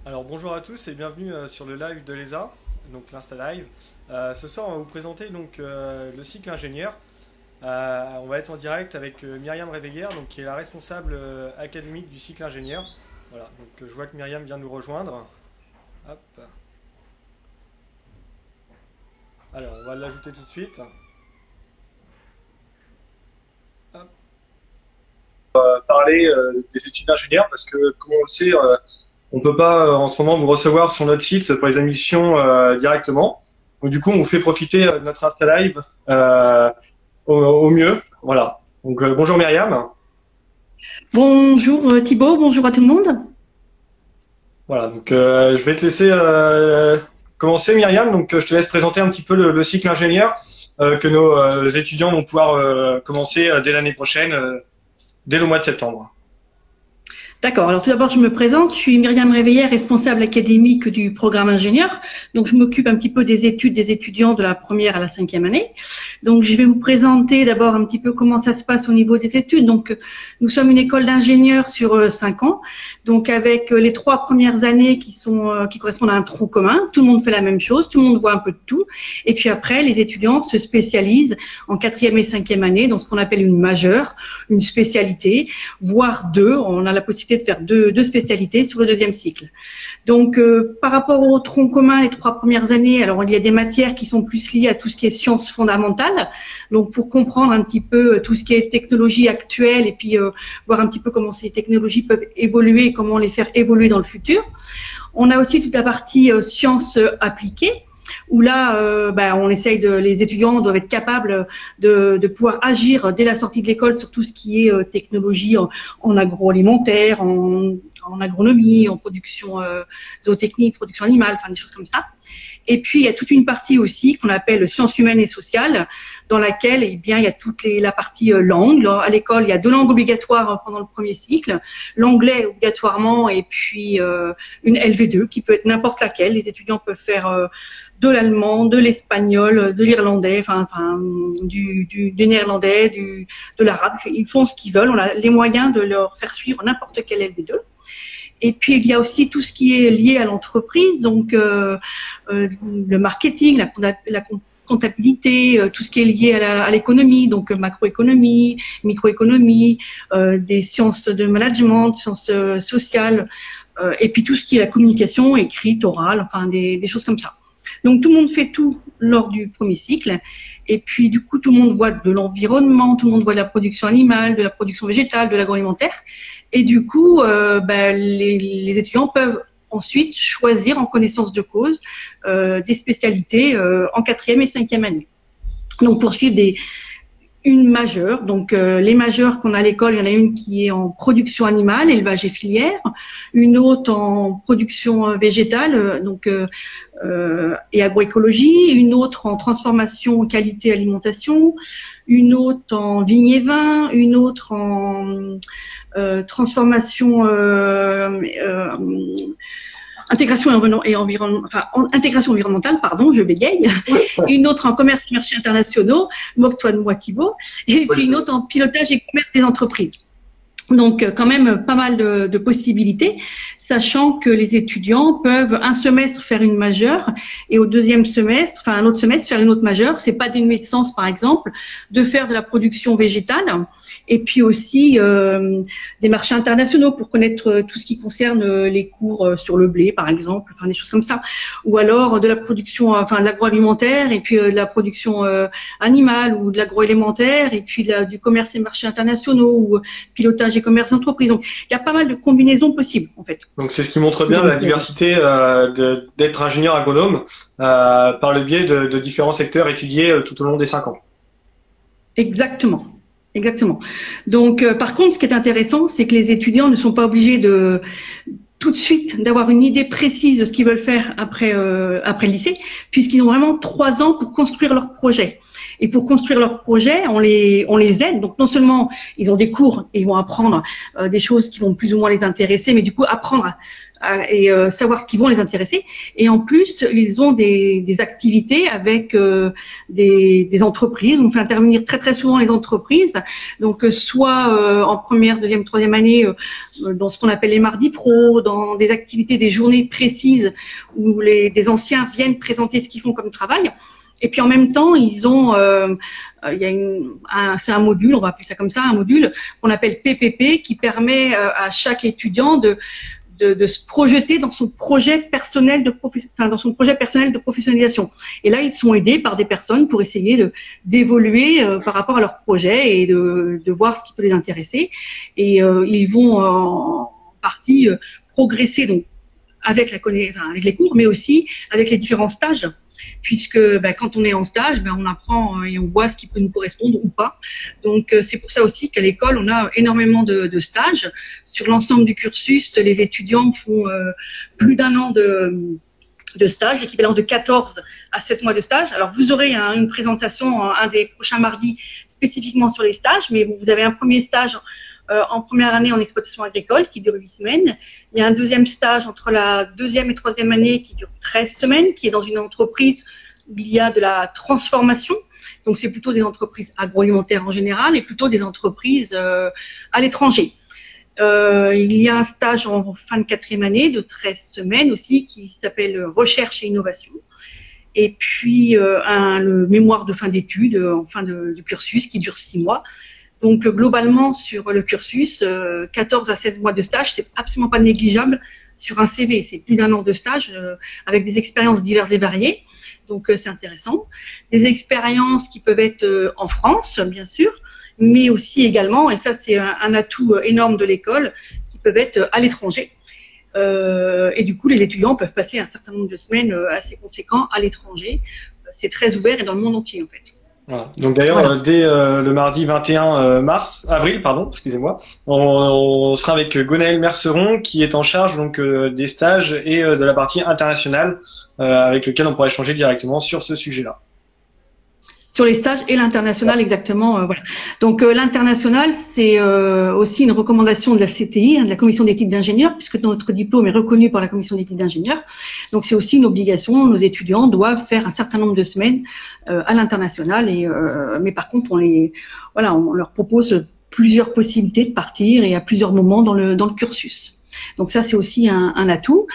Alors bonjour à tous et bienvenue sur le live de l'ESA, donc l'Insta Live. Ce soir on va vous présenter le cycle ingénieur. On va être en direct avec Myriam Réveillère, donc, qui est la responsable académique du cycle ingénieur. Voilà, donc je vois que Myriam vient nous rejoindre. Hop. Alors on va l'ajouter tout de suite. Hop. Parler des études d'ingénieur parce que comme on le sait, on ne peut pas en ce moment vous recevoir sur notre site pour les admissions directement. Donc du coup, on vous fait profiter de notre Insta Live au mieux. Voilà. Donc bonjour Myriam. Bonjour Thibaut, bonjour à tout le monde. Voilà. Donc je vais te laisser commencer Myriam. Donc je te laisse présenter un petit peu le cycle ingénieur que nos étudiants vont pouvoir commencer dès l'année prochaine, dès le mois de septembre. D'accord, alors tout d'abord je me présente, je suis Myriam Réveillère, responsable académique du programme ingénieur. Donc je m'occupe un petit peu des études des étudiants de la première à la cinquième année. Donc je vais vous présenter d'abord un petit peu comment ça se passe au niveau des études. Donc nous sommes une école d'ingénieurs sur 5 ans, donc avec les 3 premières années qui correspondent à un tronc commun. Tout le monde fait la même chose, tout le monde voit un peu de tout. Et puis après, les étudiants se spécialisent en quatrième et cinquième année dans ce qu'on appelle une majeure, une spécialité, voire deux. On a la possibilité de faire deux spécialités sur le deuxième cycle. Donc, par rapport au tronc commun, les 3 premières années, alors il y a des matières qui sont plus liées à tout ce qui est sciences fondamentales. Donc, pour comprendre un petit peu tout ce qui est technologie actuelle et puis voir un petit peu comment ces technologies peuvent évoluer et comment les faire évoluer dans le futur. On a aussi toute la partie sciences appliquées, où là, on essaye les étudiants doivent être capables de pouvoir agir dès la sortie de l'école sur tout ce qui est technologie en agroalimentaire, en agronomie, en production zootechnique, production animale, enfin des choses comme ça. Et puis il y a toute une partie aussi qu'on appelle sciences humaines et sociales, dans laquelle il y a la partie langue. À l'école, il y a 2 langues obligatoires pendant le premier cycle, l'anglais obligatoirement et puis une LV2 qui peut être n'importe laquelle. Les étudiants peuvent faire de l'allemand, de l'espagnol, de l'irlandais, du néerlandais, de l'arabe. Ils font ce qu'ils veulent. On a les moyens de leur faire suivre n'importe quel LV2. Et puis il y a aussi tout ce qui est lié à l'entreprise, donc le marketing, la comptabilité, tout ce qui est lié à l'économie, donc macroéconomie, microéconomie, des sciences de management, sciences sociales, et puis tout ce qui est la communication écrite, orale, enfin des choses comme ça. Donc tout le monde fait tout lors du premier cycle, et puis du coup tout le monde voit de l'environnement, tout le monde voit de la production animale, de la production végétale, de l'agroalimentaire, et du coup les étudiants peuvent ensuite choisir en connaissance de cause des spécialités en quatrième et cinquième année. Donc poursuivre une majeure. Donc les majeures qu'on a à l'école, il y en a une qui est en production animale, élevage et filière, une autre en production végétale, et agroécologie, une autre en transformation qualité alimentation, une autre en vigne et vin, une autre en transformation intégration intégration environnementale, pardon, je bégaye, une autre en commerce et marchés internationaux, moque-toi de moi Thibaut, et puis une autre en pilotage et commerce des entreprises. Donc quand même pas mal de possibilités, sachant que les étudiants peuvent un semestre faire une majeure et au deuxième semestre, enfin un autre semestre faire une autre majeure. C'est pas dénué de sens par exemple de faire de la production végétale et puis aussi des marchés internationaux pour connaître tout ce qui concerne les cours sur le blé par exemple, enfin des choses comme ça, ou alors de la production, enfin de l'agroalimentaire et puis de la production animale ou de l'agroalimentaire et puis du commerce et marchés internationaux ou pilotage et commerce d'entreprise. Donc, il y a pas mal de combinaisons possibles, en fait. Donc c'est ce qui montre bien la diversité d'être ingénieur agronome par le biais de différents secteurs étudiés tout au long des 5 ans. Exactement. Exactement. Donc, par contre, ce qui est intéressant, c'est que les étudiants ne sont pas obligés de tout de suite d'avoir une idée précise de ce qu'ils veulent faire après le lycée, puisqu'ils ont vraiment 3 ans pour construire leur projet. Et pour construire leur projet, on les aide. Donc non seulement ils ont des cours et ils vont apprendre des choses qui vont plus ou moins les intéresser, mais du coup apprendre et savoir ce qui vont les intéresser. Et en plus, ils ont des activités avec des entreprises. On fait intervenir très très souvent les entreprises. Donc soit en première, deuxième, troisième année, dans ce qu'on appelle les mardis pro, dans des activités, des journées précises où des anciens viennent présenter ce qu'ils font comme travail. Et puis en même temps, ils ont, il y a c'est un module, on va appeler ça comme ça, un module qu'on appelle PPP, qui permet à chaque étudiant de se projeter dans son projet personnel dans son projet personnel de professionnalisation. Et là, ils sont aidés par des personnes pour essayer d'évoluer par rapport à leur projet et de voir ce qui peut les intéresser. Et ils vont en partie progresser donc avec avec les cours, mais aussi avec les différents stages. Puisque quand on est en stage, on apprend et on voit ce qui peut nous correspondre ou pas. Donc c'est pour ça aussi qu'à l'école, on a énormément de stages. Sur l'ensemble du cursus, les étudiants font plus d'un an de stage, l'équivalent de 14 à 16 mois de stage. Alors vous aurez une présentation un des prochains mardis spécifiquement sur les stages, mais vous avez un premier stage en première année en exploitation agricole qui dure 8 semaines. Il y a un deuxième stage entre la deuxième et troisième année qui dure 13 semaines, qui est dans une entreprise où il y a de la transformation. Donc c'est plutôt des entreprises agroalimentaires en général et plutôt des entreprises à l'étranger. Il y a un stage en fin de quatrième année de 13 semaines aussi qui s'appelle Recherche et Innovation. Et puis le mémoire de fin d'études en fin du cursus qui dure 6 mois. Donc globalement sur le cursus, 14 à 16 mois de stage, c'est absolument pas négligeable sur un CV. C'est plus d'un an de stage avec des expériences diverses et variées. Donc c'est intéressant. Des expériences qui peuvent être en France, bien sûr, mais aussi également, et ça c'est un atout énorme de l'école, qui peuvent être à l'étranger. Et du coup, les étudiants peuvent passer un certain nombre de semaines assez conséquents à l'étranger. C'est très ouvert et dans le monde entier en fait. Voilà. Donc d'ailleurs, voilà. Dès le mardi 21 avril, excusez-moi, on sera avec Gonaël Merceron qui est en charge donc des stages et de la partie internationale avec lequel on pourra échanger directement sur ce sujet-là. Sur les stages et l'international, exactement. Voilà. Donc l'international, c'est aussi une recommandation de la CTI, de la commission d'éthique d'ingénieurs, puisque notre diplôme est reconnu par la commission d'éthique d'ingénieurs. Donc c'est aussi une obligation. Nos étudiants doivent faire un certain nombre de semaines à l'international. Mais par contre, on leur propose plusieurs possibilités de partir et à plusieurs moments dans le cursus. Donc ça, c'est aussi un atout.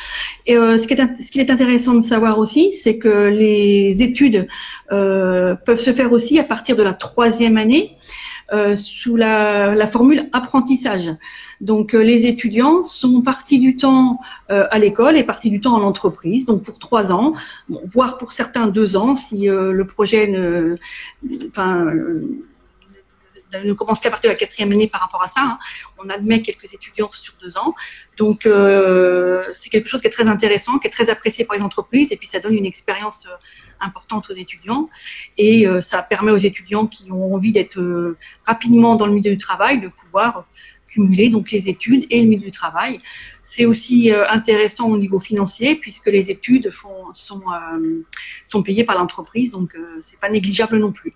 Et ce qu'il est intéressant de savoir aussi, c'est que les études peuvent se faire aussi à partir de la troisième année sous la formule apprentissage. Donc les étudiants sont partis du temps à l'école et partis du temps en entreprise, donc pour 3 ans, voire pour certains 2 ans si le projet ne commence qu'à partir de la 4e année par rapport à ça. On admet quelques étudiants sur 2 ans. Donc, c'est quelque chose qui est très intéressant, qui est très apprécié par les entreprises. Et puis, ça donne une expérience importante aux étudiants. Et ça permet aux étudiants qui ont envie d'être rapidement dans le milieu du travail de pouvoir cumuler donc les études et le milieu du travail. C'est aussi intéressant au niveau financier puisque les études sont payées par l'entreprise. Donc, c'est pas négligeable non plus.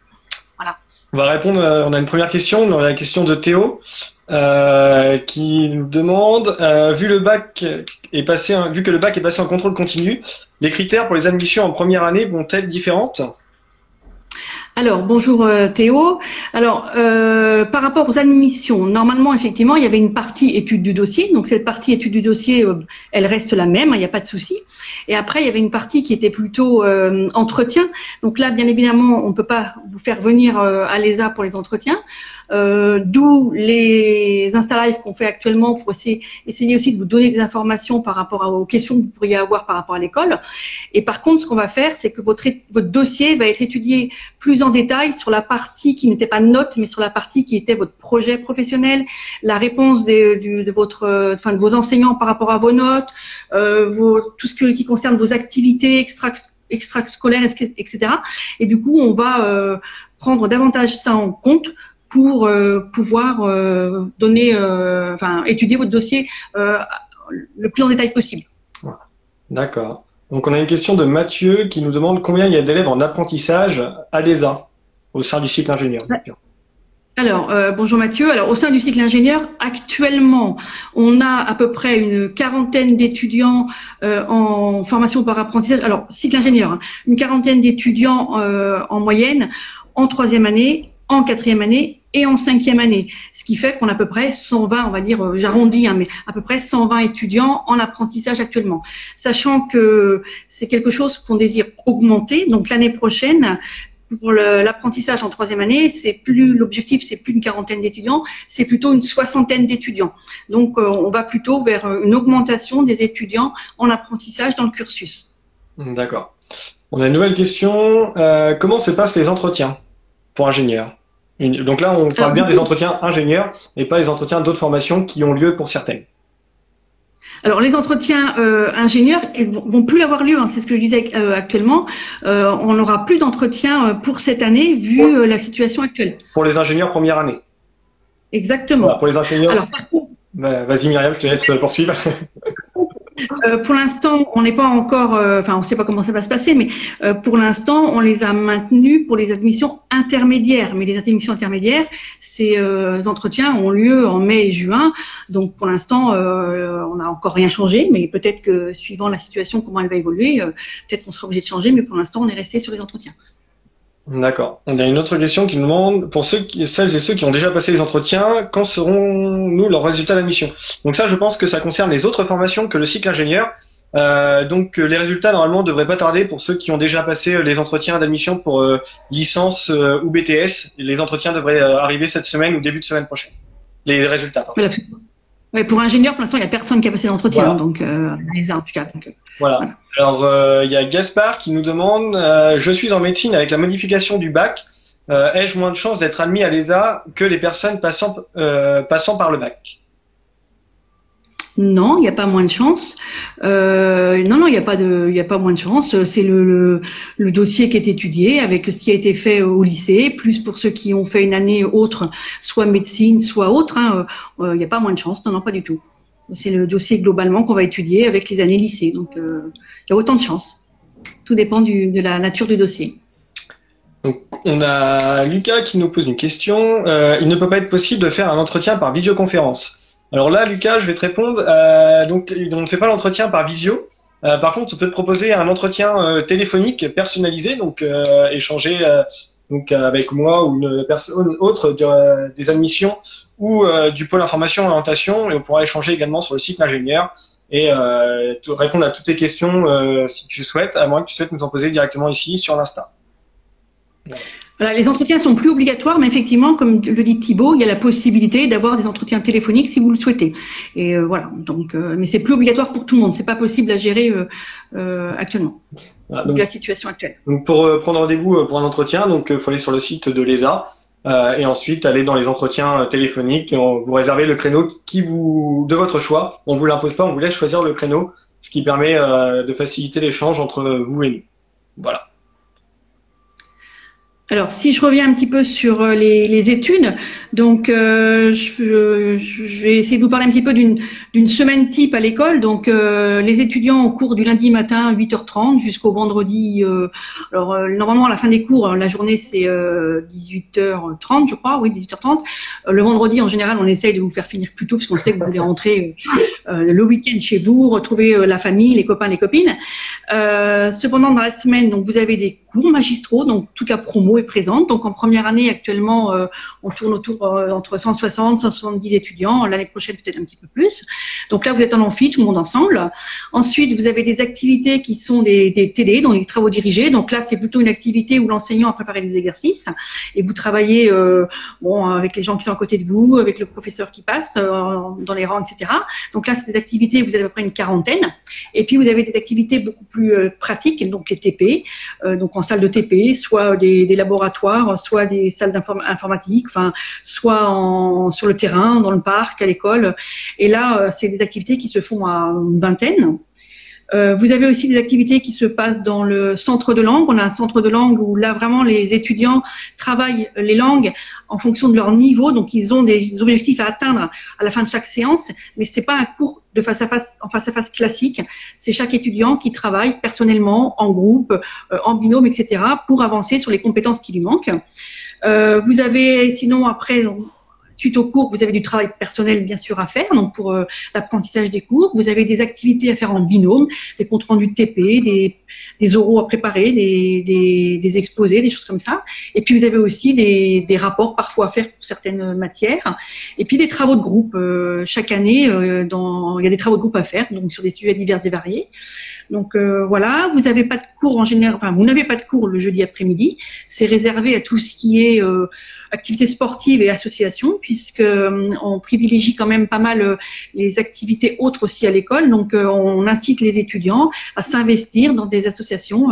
Voilà. On va répondre, on a une première question, on a la question de Théo qui nous demande, vu que le bac est passé en contrôle continu, les critères pour les admissions en première année vont-elles différentes? Alors, bonjour Théo. Alors, par rapport aux admissions, normalement, effectivement, il y avait une partie étude du dossier. Donc, cette partie étude du dossier, elle reste la même, il n'y a pas de souci. Et après, il y avait une partie qui était plutôt entretien. Donc là, bien évidemment, on ne peut pas vous faire venir à l'ESA pour les entretiens. D'où les Insta-Live qu'on fait actuellement pour essayer aussi de vous donner des informations par rapport aux questions que vous pourriez avoir par rapport à l'école. Et par contre, ce qu'on va faire, c'est que votre dossier va être étudié plus en détail sur la partie qui n'était pas note, mais sur la partie qui était votre projet professionnel, la réponse de vos enseignants par rapport à vos notes, tout ce qui concerne vos activités extrascolaires, etc. Et du coup, on va prendre davantage ça en compte pour pouvoir étudier votre dossier le plus en détail possible. D'accord. Donc on a une question de Mathieu qui nous demande combien il y a d'élèves en apprentissage à l'ESA au sein du cycle ingénieur. Alors, bonjour Mathieu. Alors, au sein du cycle ingénieur, actuellement, on a à peu près une quarantaine d'étudiants en formation par apprentissage. Alors, cycle ingénieur, hein, une quarantaine d'étudiants en moyenne en troisième année, en quatrième année et en cinquième année. Ce qui fait qu'on a à peu près 120, on va dire, j'arrondis, hein, mais à peu près 120 étudiants en apprentissage actuellement. Sachant que c'est quelque chose qu'on désire augmenter. Donc, l'année prochaine, pour l'apprentissage en troisième année, l'objectif, c'est plus une quarantaine d'étudiants, c'est plutôt une soixantaine d'étudiants. Donc, on va plutôt vers une augmentation des étudiants en apprentissage dans le cursus. D'accord. On a une nouvelle question. Comment se passent les entretiens pour ingénieurs? Donc là, on parle bien des entretiens ingénieurs et pas les entretiens d'autres formations qui ont lieu pour certaines. Alors les entretiens ingénieurs ils vont plus avoir lieu, hein, c'est ce que je disais actuellement. On n'aura plus d'entretien pour cette année vu la situation actuelle. Pour les ingénieurs première année. Exactement. Voilà, pour les ingénieurs. Alors par contre, vas-y Myriam, je te laisse poursuivre. pour l'instant, on n'est pas encore, enfin, on ne sait pas comment ça va se passer, mais pour l'instant, on les a maintenus pour les admissions intermédiaires. Mais les admissions intermédiaires, ces entretiens ont lieu en mai et juin. Donc, pour l'instant, on n'a encore rien changé, mais peut-être que suivant la situation, comment elle va évoluer, peut-être qu'on sera obligé de changer. Mais pour l'instant, on est resté sur les entretiens. D'accord. On a une autre question qui nous demande, pour celles et ceux qui ont déjà passé les entretiens, quand seront-nous leurs résultats d'admission? Donc ça, je pense que ça concerne les autres formations que le cycle ingénieur. Donc les résultats, normalement, devraient pas tarder pour ceux qui ont déjà passé les entretiens d'admission pour licence ou BTS. Les entretiens devraient arriver cette semaine ou début de semaine prochaine. Les résultats, pardon. Voilà. Ouais, pour ingénieur, pour l'instant, il n'y a personne qui a passé l'entretien, voilà. Donc les en tout cas. Donc, voilà. Alors, il y a Gaspard qui nous demande je suis en médecine avec la modification du bac. Ai-je moins de chances d'être admis à l'ESA que les personnes passant par le bac? Non, il n'y a pas moins de chance. Non, il n'y a pas moins de chance. C'est le dossier qui est étudié avec ce qui a été fait au lycée, plus pour ceux qui ont fait une année autre, soit médecine, soit autre. Hein, il n'y a pas moins de chance. Non, pas du tout. C'est le dossier globalement qu'on va étudier avec les années lycée. Donc, il y a autant de chances. Tout dépend de la nature du dossier. Donc, on a Lucas qui nous pose une question. Il ne peut pas être possible de faire un entretien par visioconférence. Alors là, Lucas, je vais te répondre. Donc, on ne fait pas l'entretien par visio. Par contre, on peut te proposer un entretien téléphonique personnalisé, donc échanger donc avec moi ou une personne autre des admissions ou du pôle information et orientation, et on pourra échanger également sur le site ingénieur et répondre à toutes tes questions si tu souhaites, à moins que tu souhaites nous en poser directement ici sur l'Insta. Voilà, les entretiens sont plus obligatoires, mais effectivement, comme le dit Thibaut, il y a la possibilité d'avoir des entretiens téléphoniques si vous le souhaitez. Et voilà, donc, mais c'est plus obligatoire pour tout le monde. C'est pas possible à gérer actuellement, voilà, donc la situation actuelle. Donc pour prendre rendez-vous pour un entretien, donc faut aller sur le site de l'ESA et ensuite aller dans les entretiens téléphoniques. Et vous réservez le créneau de votre choix. On vous l'impose pas, on vous laisse choisir le créneau, ce qui permet de faciliter l'échange entre vous et nous. Voilà. Alors, si je reviens un petit peu sur les études, donc je vais essayer de vous parler un petit peu d'une semaine type à l'école. Donc, les étudiants au cours du lundi matin 8h30 jusqu'au vendredi. Normalement à la fin des cours, la journée c'est 18h30, je crois, oui 18h30. Le vendredi, en général, on essaye de vous faire finir plus tôt parce qu'on sait que vous voulez rentrer le week-end chez vous, retrouver la famille, les copains, les copines. Cependant, dans la semaine, donc vous avez des cours magistraux, donc toute la promo est présente. Donc en première année, actuellement, on tourne autour entre 160, 170 étudiants. L'année prochaine, peut-être un petit peu plus. Donc là, vous êtes en amphi, tout le monde ensemble. Ensuite, vous avez des activités qui sont des TD, donc des travaux dirigés. Donc là, c'est plutôt une activité où l'enseignant a préparé des exercices et vous travaillez avec les gens qui sont à côté de vous, avec le professeur qui passe dans les rangs, etc. Donc là, c'est des activités, vous avez à peu près une quarantaine. Et puis, vous avez des activités beaucoup plus pratiques, donc les TP, donc en salle de TP, soit des laboratoires, soit des salles d'informatique, enfin, soit sur le terrain, dans le parc, à l'école. Et là, c'est des activités qui se font à une vingtaine. Vous avez aussi des activités qui se passent dans le centre de langue. On a un centre de langue où là vraiment les étudiants travaillent les langues en fonction de leur niveau. Donc ils ont des objectifs à atteindre à la fin de chaque séance, mais c'est pas un cours de face à face classique. C'est chaque étudiant qui travaille personnellement, en groupe, en binôme, etc. pour avancer sur les compétences qui lui manquent. Vous avez sinon après, suite au cours, vous avez du travail personnel bien sûr à faire, donc pour l'apprentissage des cours. Vous avez des activités à faire en binôme, des comptes rendus de TP, des oraux à préparer, des exposés, des choses comme ça. Et puis vous avez aussi des rapports parfois à faire pour certaines matières. Et puis des travaux de groupe. Chaque année, il y a des travaux de groupe à faire, donc sur des sujets divers et variés. Donc voilà, vous n'avez pas de cours en général, enfin vous n'avez pas de cours le jeudi après-midi. C'est réservé à tout ce qui est activités sportives et associations, puisque on privilégie quand même pas mal les activités autres aussi à l'école. Donc on incite les étudiants à s'investir dans des associations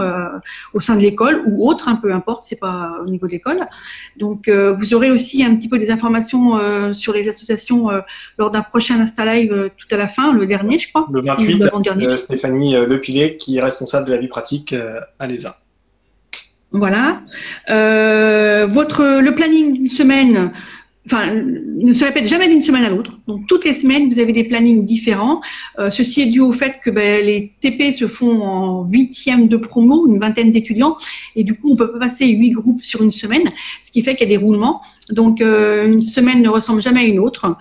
au sein de l'école ou autres, peu importe, c'est pas au niveau de l'école. Donc vous aurez aussi un petit peu des informations sur les associations lors d'un prochain Insta Live tout à la fin, le dernier je crois. Le 28, Stéphanie Lepillet qui est responsable de la vie pratique à l'ESA. Voilà. Le planning d'une semaine, ne se répète jamais d'une semaine à l'autre. Donc toutes les semaines, vous avez des plannings différents. Ceci est dû au fait que les TP se font en 8e de promo, une vingtaine d'étudiants, et du coup on peut pas passer 8 groupes sur une semaine, ce qui fait qu'il y a des roulements. Donc une semaine ne ressemble jamais à une autre.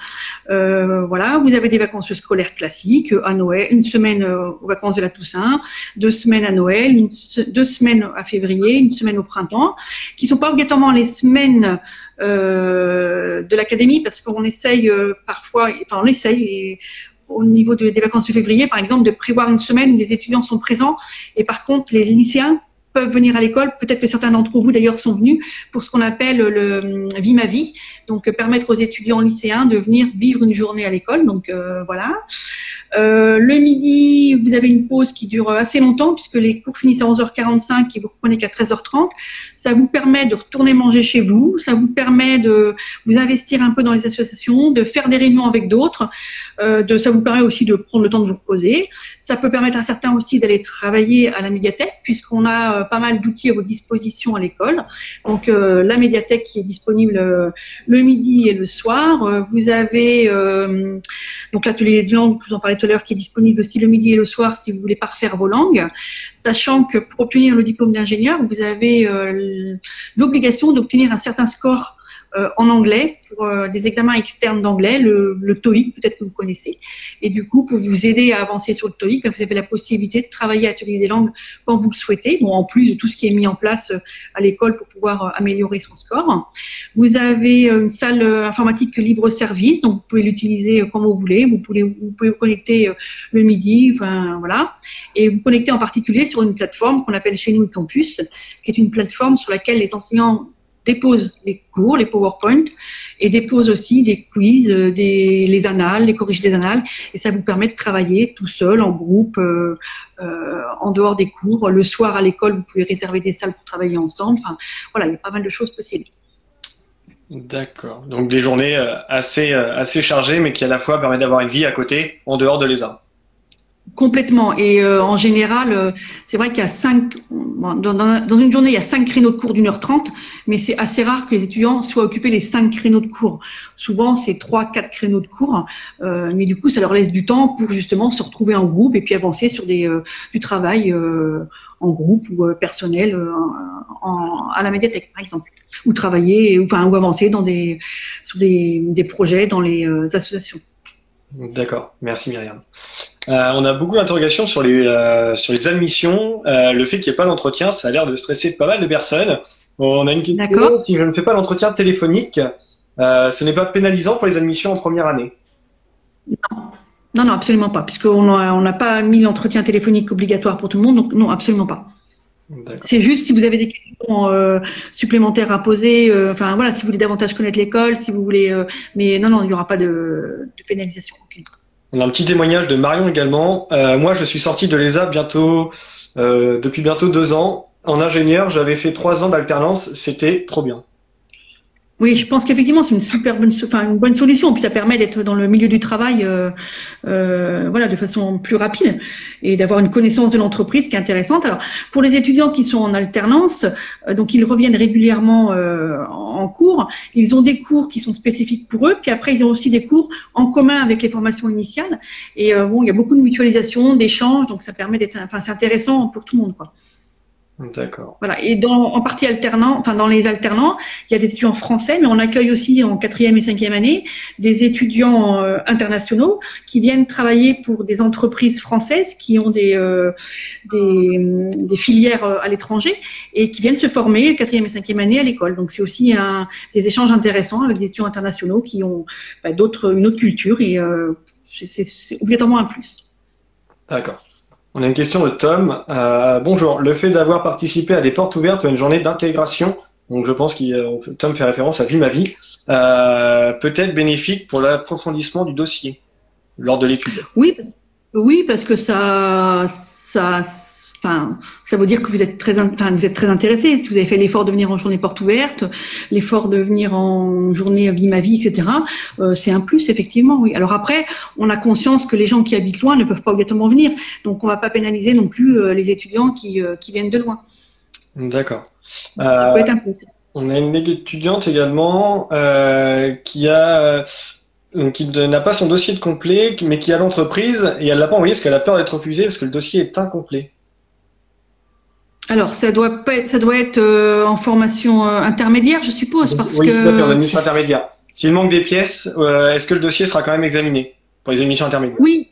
Voilà, vous avez des vacances scolaires classiques à Noël, une semaine aux vacances de la Toussaint, 2 semaines à Noël, 2 semaines à février, une semaine au printemps, qui sont pas obligatoirement les semaines de l'académie, parce qu'on essaye parfois, on essaye au niveau des vacances de février, par exemple, de prévoir une semaine où les étudiants sont présents et par contre les lycéens peuvent venir à l'école. Peut-être que certains d'entre vous d'ailleurs sont venus pour ce qu'on appelle le Vie ma vie, donc permettre aux étudiants lycéens de venir vivre une journée à l'école. Donc voilà. Le midi, vous avez une pause qui dure assez longtemps puisque les cours finissent à 11h45 et vous reprenez qu'à 13h30. Ça vous permet de retourner manger chez vous, ça vous permet de vous investir un peu dans les associations, de faire des réunions avec d'autres, ça vous permet aussi de prendre le temps de vous reposer. Ça peut permettre à certains aussi d'aller travailler à la médiathèque puisqu'on a pas mal d'outils à votre disposition à l'école. Donc la médiathèque qui est disponible le midi et le soir. Vous avez donc l'atelier de langue, je vous en parlais tout à l'heure, qui est disponible aussi le midi et le soir si vous voulez parfaire vos langues. Sachant que pour obtenir le diplôme d'ingénieur, vous avez l'obligation d'obtenir un certain score en anglais pour des examens externes d'anglais, le TOEIC, peut-être que vous connaissez. Et du coup, pour vous aider à avancer sur le TOEIC, vous avez la possibilité de travailler à l'atelier des langues quand vous le souhaitez, bon, en plus de tout ce qui est mis en place à l'école pour pouvoir améliorer son score. Vous avez une salle informatique libre-service, donc vous pouvez l'utiliser comme vous voulez. Vous pouvez vous connecter le midi, enfin voilà. Et vous connecter en particulier sur une plateforme qu'on appelle chez nous le Campus, qui est une plateforme sur laquelle les enseignants déposent les cours, les PowerPoint, et déposent aussi des quiz, les annales, les corriges des annales, et ça vous permet de travailler tout seul, en groupe, en dehors des cours. Le soir à l'école, vous pouvez réserver des salles pour travailler ensemble. Enfin, voilà, il y a pas mal de choses possibles. D'accord. Donc des journées assez chargées, mais qui à la fois permettent d'avoir une vie à côté, en dehors de l'ESA. Complètement. Et en général, c'est vrai qu'il y a dans une journée, il y a 5 créneaux de cours d'1h30, mais c'est assez rare que les étudiants soient occupés les 5 créneaux de cours. Souvent, c'est 3-4 créneaux de cours, mais du coup, ça leur laisse du temps pour justement se retrouver en groupe et puis avancer sur du travail en groupe ou personnel à la médiathèque, par exemple, ou travailler, ou avancer sur des projets dans les associations. D'accord, merci Myriam. On a beaucoup d'interrogations sur les admissions. Le fait qu'il n'y ait pas d'entretien, ça a l'air de stresser pas mal de personnes. On a une question, si je ne fais pas l'entretien téléphonique, ce n'est pas pénalisant pour les admissions en première année? Non, absolument pas, puisqu'on n'a pas mis l'entretien téléphonique obligatoire pour tout le monde, donc non, absolument pas. C'est juste si vous avez des questions supplémentaires à poser, voilà, si vous voulez davantage connaître l'école, si vous voulez, mais non, il n'y aura pas de pénalisation. Okay. On a un petit témoignage de Marion également. Moi, je suis sorti de l'ESA depuis bientôt 2 ans. En ingénieur, j'avais fait 3 ans d'alternance, c'était trop bien. Oui, je pense qu'effectivement c'est une bonne solution. Puis ça permet d'être dans le milieu du travail, voilà, de façon plus rapide et d'avoir une connaissance de l'entreprise qui est intéressante. Alors pour les étudiants qui sont en alternance, donc ils reviennent régulièrement en cours. Ils ont des cours qui sont spécifiques pour eux, puis après ils ont aussi des cours en commun avec les formations initiales. Et il y a beaucoup de mutualisation, d'échanges, donc ça permet c'est intéressant pour tout le monde, quoi. D'accord. Voilà. Et en partie alternant, enfin dans les alternants, il y a des étudiants français, mais on accueille aussi en quatrième et cinquième année des étudiants internationaux qui viennent travailler pour des entreprises françaises qui ont des filières à l'étranger et qui viennent se former quatrième et cinquième année à l'école. Donc c'est aussi des échanges intéressants avec des étudiants internationaux qui ont une autre culture et c'est obligatoirement un plus. D'accord. On a une question de Tom. Bonjour. Le fait d'avoir participé à des portes ouvertes ou à une journée d'intégration, donc je pense que Tom fait référence à Vie ma vie, peut être bénéfique pour l'approfondissement du dossier lors de l'étude. Oui, parce que enfin, ça veut dire que vous êtes très intéressé. Si vous avez fait l'effort de venir en journée porte ouverte, l'effort de venir en journée Vie ma vie, etc., c'est un plus, effectivement, oui. Alors après, on a conscience que les gens qui habitent loin ne peuvent pas obligatoirement venir. Donc, on va pas pénaliser non plus les étudiants qui viennent de loin. D'accord. Ça peut être un plus. On a une étudiante également qui n'a pas son dossier de complet, mais qui a l'entreprise et elle l'a pas envoyé parce qu'elle a peur d'être refusée parce que le dossier est incomplet. Alors, ça doit être en formation intermédiaire, je suppose, parce Oui, tout à fait, en que admission intermédiaire. S'il manque des pièces, est-ce que le dossier sera quand même examiné pour les admissions intermédiaires? oui,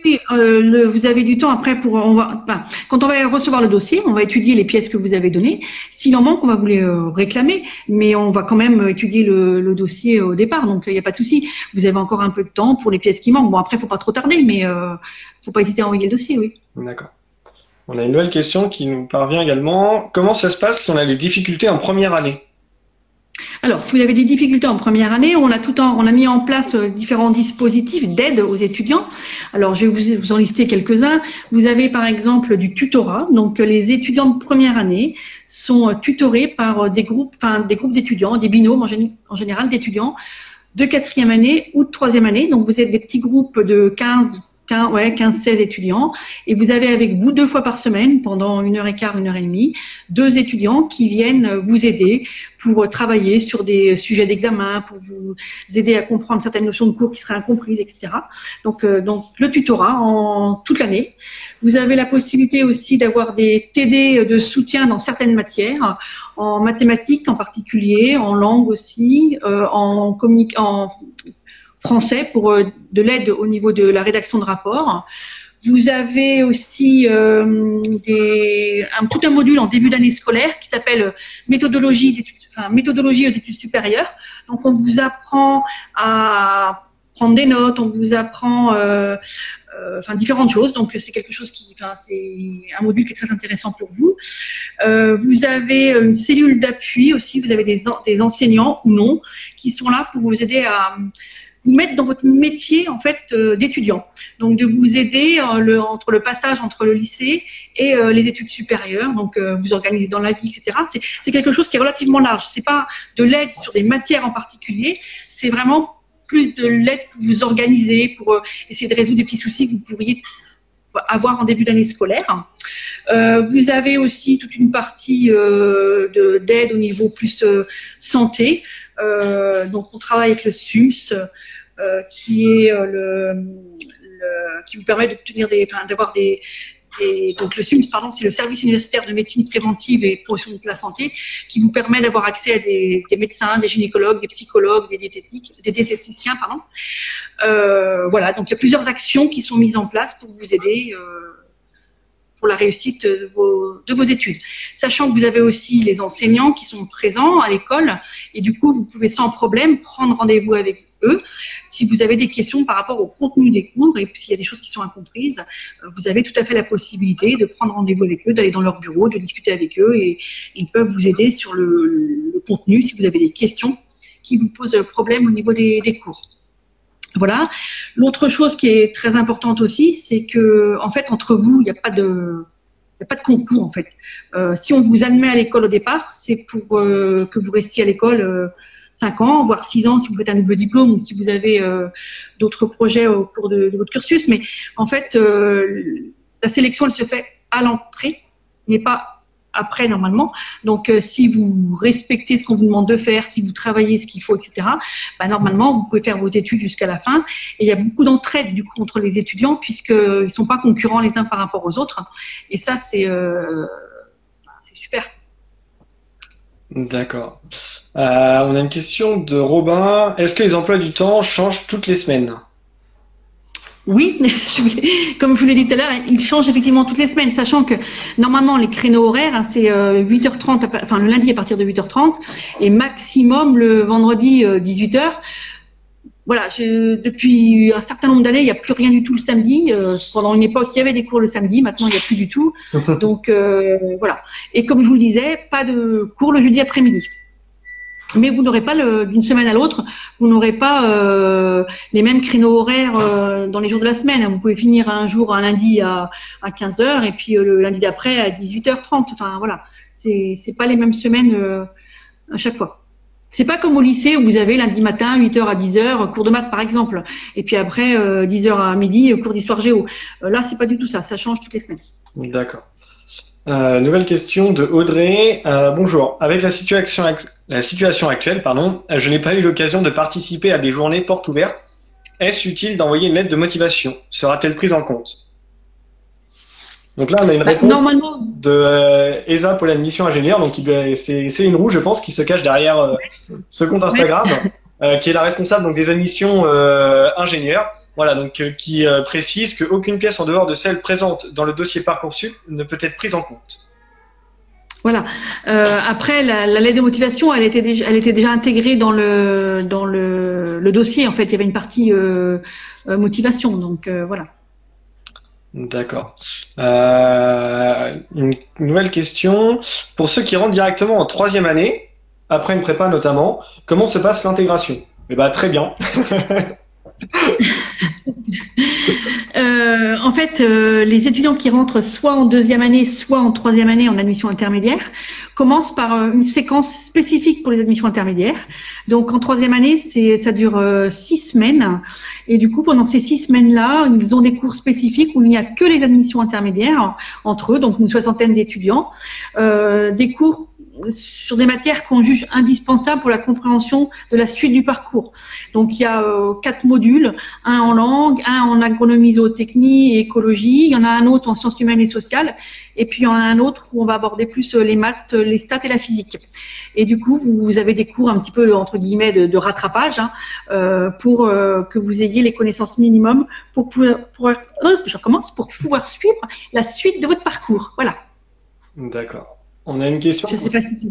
oui. Vous avez du temps après quand on va recevoir le dossier, on va étudier les pièces que vous avez données. S'il en manque, on va vous les réclamer, mais on va quand même étudier le dossier au départ, donc il n'y a pas de souci. Vous avez encore un peu de temps pour les pièces qui manquent. Bon, après, faut pas trop tarder, mais faut pas hésiter à envoyer le dossier, oui. D'accord. On a une nouvelle question qui nous parvient également. Comment ça se passe si on a des difficultés en première année? Alors, si vous avez des difficultés en première année, on a mis en place différents dispositifs d'aide aux étudiants. Alors, je vais vous en lister quelques-uns. Vous avez par exemple du tutorat. Donc, les étudiants de première année sont tutorés par des groupes d'étudiants, des binômes en général d'étudiants de quatrième année ou de troisième année. Donc, vous êtes des petits groupes de 15-16 étudiants, et vous avez avec vous 2 fois par semaine, pendant 1h15, 1h30, 2 étudiants qui viennent vous aider pour travailler sur des sujets d'examen, pour vous aider à comprendre certaines notions de cours qui seraient incomprises, etc. Donc le tutorat en toute l'année. Vous avez la possibilité aussi d'avoir des TD de soutien dans certaines matières, en mathématiques en particulier, en langue aussi, en français pour de l'aide au niveau de la rédaction de rapports. Vous avez aussi tout un module en début d'année scolaire qui s'appelle méthodologie aux études supérieures. Donc on vous apprend à prendre des notes, on vous apprend différentes choses. Donc c'est c'est un module qui est très intéressant pour vous. Vous avez une cellule d'appui aussi. Vous avez des enseignants ou non qui sont là pour vous aider à vous mettre dans votre métier en fait d'étudiant, donc de vous aider entre le passage entre le lycée et les études supérieures, donc vous organiser dans la vie, etc. C'est quelque chose qui est relativement large. C'est pas de l'aide sur des matières en particulier, c'est vraiment plus de l'aide pour vous organiser, pour essayer de résoudre des petits soucis que vous pourriez avoir en début d'année scolaire. Vous avez aussi toute une partie d'aide au niveau plus santé. Donc on travaille avec le SUMS, qui est qui vous permet d'obtenir donc le SUMS, pardon, c'est le service universitaire de médecine préventive et promotion de la santé, qui vous permet d'avoir accès à des médecins, des gynécologues, des psychologues, des diététiciens, pardon. Voilà, donc il y a plusieurs actions qui sont mises en place pour vous aider pour la réussite de vos études. Sachant que vous avez aussi les enseignants qui sont présents à l'école, et du coup, vous pouvez sans problème prendre rendez-vous avec eux si vous avez des questions par rapport au contenu des cours, et s'il y a des choses qui sont incomprises, vous avez tout à fait la possibilité de prendre rendez-vous avec eux, d'aller dans leur bureau, de discuter avec eux, et ils peuvent vous aider sur le contenu si vous avez des questions qui vous posent problème au niveau des cours. Voilà. L'autre chose qui est très importante aussi, c'est que en fait entre vous, il n'y a pas de concours en fait. Si on vous admet à l'école au départ, c'est pour que vous restiez à l'école 5 ans, voire 6 ans si vous faites un nouveau diplôme ou si vous avez d'autres projets au cours de votre cursus. Mais en fait, la sélection, elle se fait à l'entrée, mais pas après normalement. Donc, si vous respectez ce qu'on vous demande de faire, si vous travaillez ce qu'il faut, etc., normalement, vous pouvez faire vos études jusqu'à la fin. Et il y a beaucoup d'entraide du coup entre les étudiants puisqu'ils ne sont pas concurrents les uns par rapport aux autres. Et ça, c'est super. D'accord. On a une question de Robin. Est-ce que les emplois du temps changent toutes les semaines? Oui, comme je vous l'ai dit tout à l'heure, il change effectivement toutes les semaines, sachant que normalement les créneaux horaires, hein, c'est 8h30, enfin le lundi à partir de 8h30 et maximum le vendredi 18h. Voilà, depuis un certain nombre d'années, il n'y a plus rien du tout le samedi. Pendant une époque, il y avait des cours le samedi, maintenant il n'y a plus du tout. Donc voilà. Et comme je vous le disais, pas de cours le jeudi après-midi. Mais vous n'aurez pas d'une semaine à l'autre, vous n'aurez pas les mêmes créneaux horaires dans les jours de la semaine. Vous pouvez finir un jour, un lundi à 15h et puis le lundi d'après à 18h30. Enfin voilà, c'est pas les mêmes semaines à chaque fois. C'est pas comme au lycée où vous avez lundi matin 8h à 10h cours de maths par exemple, et puis après 10h à midi cours d'histoire géo. Là c'est pas du tout ça, ça change toutes les semaines. D'accord. Nouvelle question de Audrey. Bonjour. Avec la situation actuelle, pardon, je n'ai pas eu l'occasion de participer à des journées portes ouvertes. Est-ce utile d'envoyer une lettre de motivation? Sera-t-elle prise en compte? Donc là, on a une réponse Normalement, de Esa Pollen Mission Ingénieur. Donc c'est Céline Roux, je pense, qui se cache derrière ce compte Instagram, qui est la responsable donc des admissions ingénieurs. Voilà, donc qui précise qu'aucune pièce en dehors de celle présente dans le dossier Parcoursup ne peut être prise en compte. voilà. Après, la lettre de motivation, elle était déjà intégrée dans le dossier. En fait, il y avait une partie motivation. Donc voilà. D'accord. Une nouvelle question. Pour ceux qui rentrent directement en troisième année, après une prépa notamment, comment se passe l'intégration? Eh ben, très bien. En fait, les étudiants qui rentrent soit en deuxième année, soit en troisième année en admission intermédiaire commencent par une séquence spécifique pour les admissions intermédiaires. Donc en troisième année, ça dure 6 semaines. Et du coup, pendant ces 6 semaines-là, ils ont des cours spécifiques où il n'y a que les admissions intermédiaires entre eux, donc une soixantaine d'étudiants. Des cours sur des matières qu'on juge indispensables pour la compréhension de la suite du parcours. Donc il y a 4 modules, un en langue, un en agronomie, zootechnie et écologie, il y en a un autre en sciences humaines et sociales, et puis il y en a un autre où on va aborder plus les maths, les stats et la physique. Et du coup, vous avez des cours un petit peu entre guillemets de rattrapage pour que vous ayez les connaissances minimum pour pouvoir suivre la suite de votre parcours. Voilà. D'accord. On a une question. Je sais pas si c'est...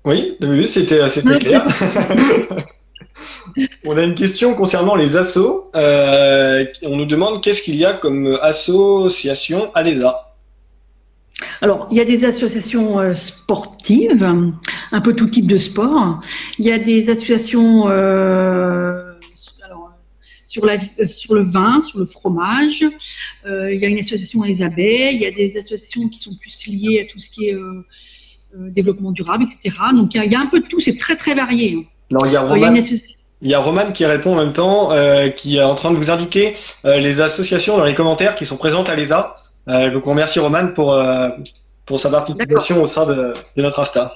Oui, c'était clair. On a une question concernant les assos. On nous demande qu'est-ce qu'il y a comme association à l'ESA. Alors, il y a des associations sportives, un peu tout type de sport. Il y a des associations sur le vin, sur le fromage. Il y a une association les abeilles. Il y a des associations qui sont plus liées à tout ce qui est développement durable, etc. Donc, il y a un peu de tout. C'est très, très varié. Non, il y a Roman qui répond en même temps, qui est en train de vous indiquer les associations dans les commentaires qui sont présentes à l'ESA. Donc on remercie Roman pour sa participation au sein de notre Insta.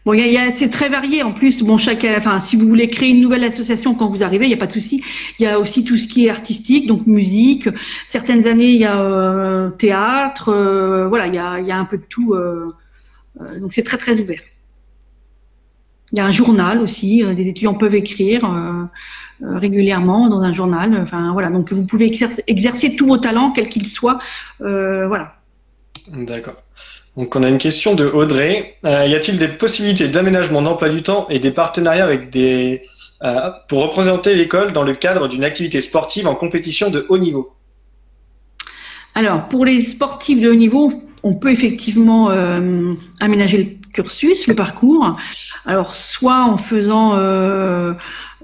Bon, c'est très varié. En plus, bon, si vous voulez créer une nouvelle association quand vous arrivez, il n'y a pas de souci. Il y a aussi tout ce qui est artistique, donc musique. Certaines années, il y a théâtre. Voilà, il y a un peu de tout. Donc c'est très, très ouvert. Il y a un journal aussi. Des étudiants peuvent écrire régulièrement dans un journal. Enfin voilà, donc vous pouvez exercer tous vos talents, quels qu'ils soient. Voilà. D'accord. Donc on a une question de Audrey. Y a-t-il des possibilités d'aménagement d'emploi du temps et des partenariats avec pour représenter l'école dans le cadre d'une activité sportive en compétition de haut niveau? Alors pour les sportifs de haut niveau, on peut effectivement aménager le cursus, le parcours. Alors soit en faisant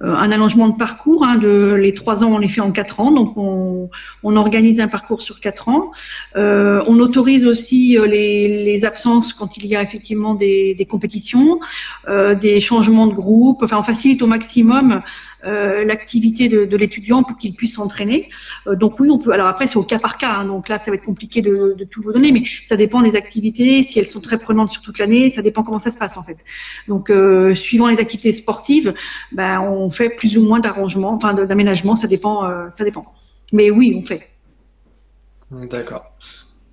un allongement de parcours, les 3 ans on les fait en 4 ans, donc on organise un parcours sur 4 ans. On autorise aussi les absences quand il y a effectivement des compétitions, des changements de groupe. Enfin, on facilite au maximum l'activité de l'étudiant pour qu'il puisse s'entraîner. Donc oui, on peut. Alors après, c'est au cas par cas. Donc là, ça va être compliqué de tout vous donner, mais ça dépend des activités. Si elles sont très prenantes sur toute l'année, ça dépend comment ça se passe en fait. Donc suivant les activités sportives, on fait plus ou moins d'arrangements, enfin d'aménagements. Ça dépend. Mais oui, on fait. D'accord.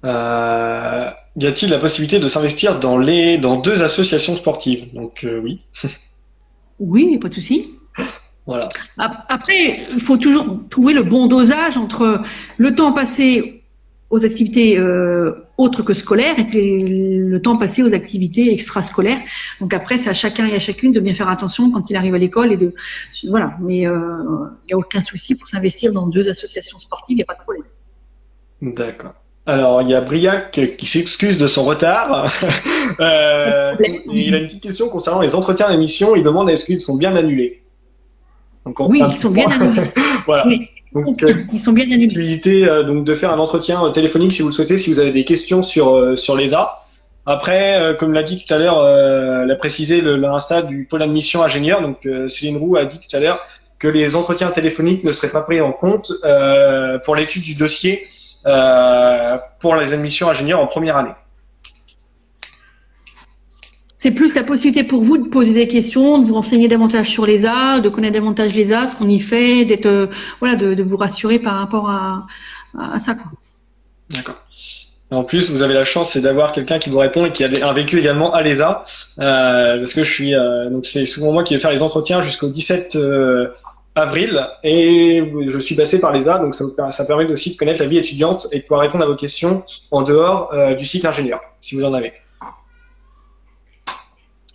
Y a-t-il la possibilité de s'investir dans deux associations sportives? Donc oui, Oui, pas de souci. voilà. Après, il faut toujours trouver le bon dosage entre le temps passé aux activités autres que scolaires et puis le temps passé aux activités extrascolaires. Donc après, c'est à chacun et à chacune de bien faire attention quand il arrive à l'école et de voilà. Mais il n'y a aucun souci pour s'investir dans deux associations sportives, il n'y a pas de problème. D'accord. Alors, il y a Briac qui s'excuse de son retard. Pas de Il a problème. une petite question concernant les entretiens d'émission. Il demande est-ce qu'ils sont bien annulés. Donc, on fait Oui, un ils petit sont bien point. annulés. Voilà. Oui, Donc, ils sont bien annulés. possibilité donc de faire un entretien téléphonique si vous le souhaitez, si vous avez des questions sur l'ESA. Après, comme l'a dit tout à l'heure, l'a précisé l'Insta du pôle admission ingénieur. Donc, Céline Roux a dit tout à l'heure que les entretiens téléphoniques ne seraient pas pris en compte pour l'étude du dossier pour les admissions ingénieurs en première année. C'est plus la possibilité pour vous de poser des questions, de vous renseigner davantage sur l'ESA, de connaître davantage l'ESA, ce qu'on y fait, d'être voilà, de vous rassurer par rapport à ça, quoi. D'accord. En plus, vous avez la chance, c'est d'avoir quelqu'un qui vous répond et qui a un vécu également à l'ESA, parce que je suis donc c'est souvent moi qui vais faire les entretiens jusqu'au 17 avril et je suis passé par l'ESA, donc ça permet aussi de connaître la vie étudiante et de pouvoir répondre à vos questions en dehors du cycle ingénieur, si vous en avez.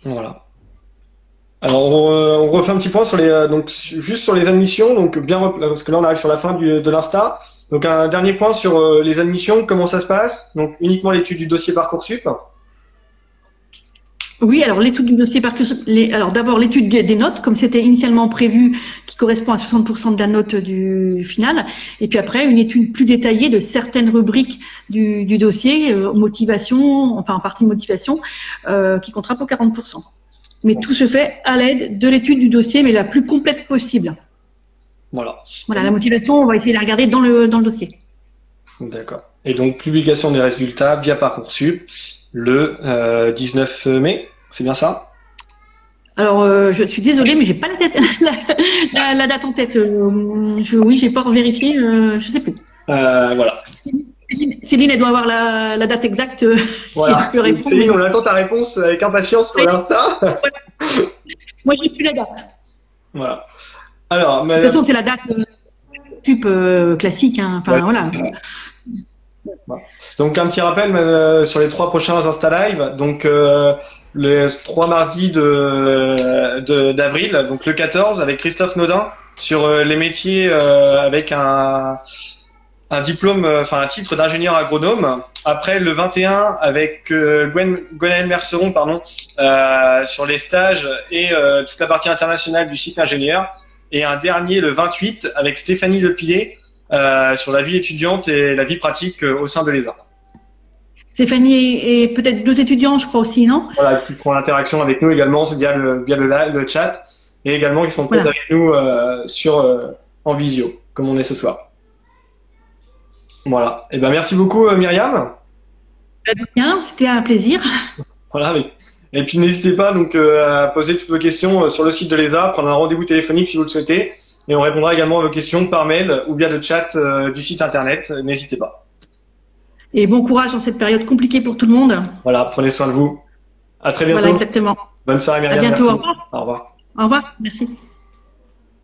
Voilà. Alors on refait un petit point sur les donc juste sur les admissions, donc parce que là on arrive sur la fin de l'Insta. Donc un dernier point sur les admissions, comment ça se passe? Donc uniquement l'étude du dossier Parcoursup. Oui, alors l'étude du dossier Parcoursup, alors d'abord l'étude des notes, comme c'était initialement prévu, qui correspond à 60% de la note du final, et puis après une étude plus détaillée de certaines rubriques du dossier, motivation, enfin en partie motivation, qui comptera pour 40%. Mais tout se fait à l'aide de l'étude du dossier, mais la plus complète possible. Voilà. Voilà, la motivation, on va essayer de la regarder dans le dossier. D'accord. Et donc publication des résultats via Parcoursup le 19 mai, c'est bien ça? Alors, je suis désolée, mais j'ai pas la, tête, la date en tête. Oui, j'ai pas vérifié, je sais plus. Voilà. Céline, elle doit avoir la date exacte si Voilà. elle peut répondre. Céline, on attend ta réponse avec impatience sur l'Insta. Moi, j'ai plus la date. Voilà. Alors, De toute façon, c'est la date classique. Hein. Enfin, ouais. voilà. Voilà. Donc un petit rappel sur les 3 prochains Insta Live. Donc les 3 mardis d'avril, donc le 14 avec Christophe Naudin sur les métiers avec un diplôme, enfin un titre d'ingénieur agronome. Après le 21 avec Gwenaëlle Merceron, pardon, sur les stages et toute la partie internationale du cycle ingénieur. Et un dernier le 28 avec Stéphanie Lepillet sur la vie étudiante et la vie pratique au sein de l'ESA. Stéphanie et peut-être 2 étudiants, je crois aussi, non? Voilà, qui prend l'interaction avec nous également via le chat et également qui sont peut-être Voilà. avec nous en visio, comme on est ce soir. Voilà. Et ben merci beaucoup Myriam. Bien, c'était un plaisir. Voilà. Et puis n'hésitez pas donc à poser toutes vos questions sur le site de l'ESA, prendre un rendez-vous téléphonique si vous le souhaitez, et on répondra également à vos questions par mail ou via le chat du site internet. N'hésitez pas. Et bon courage dans cette période compliquée pour tout le monde. Voilà, prenez soin de vous. À très bientôt. Voilà, exactement. Bonne soirée À Myriam. bientôt. Merci. Au revoir. Au revoir. Au revoir. Merci.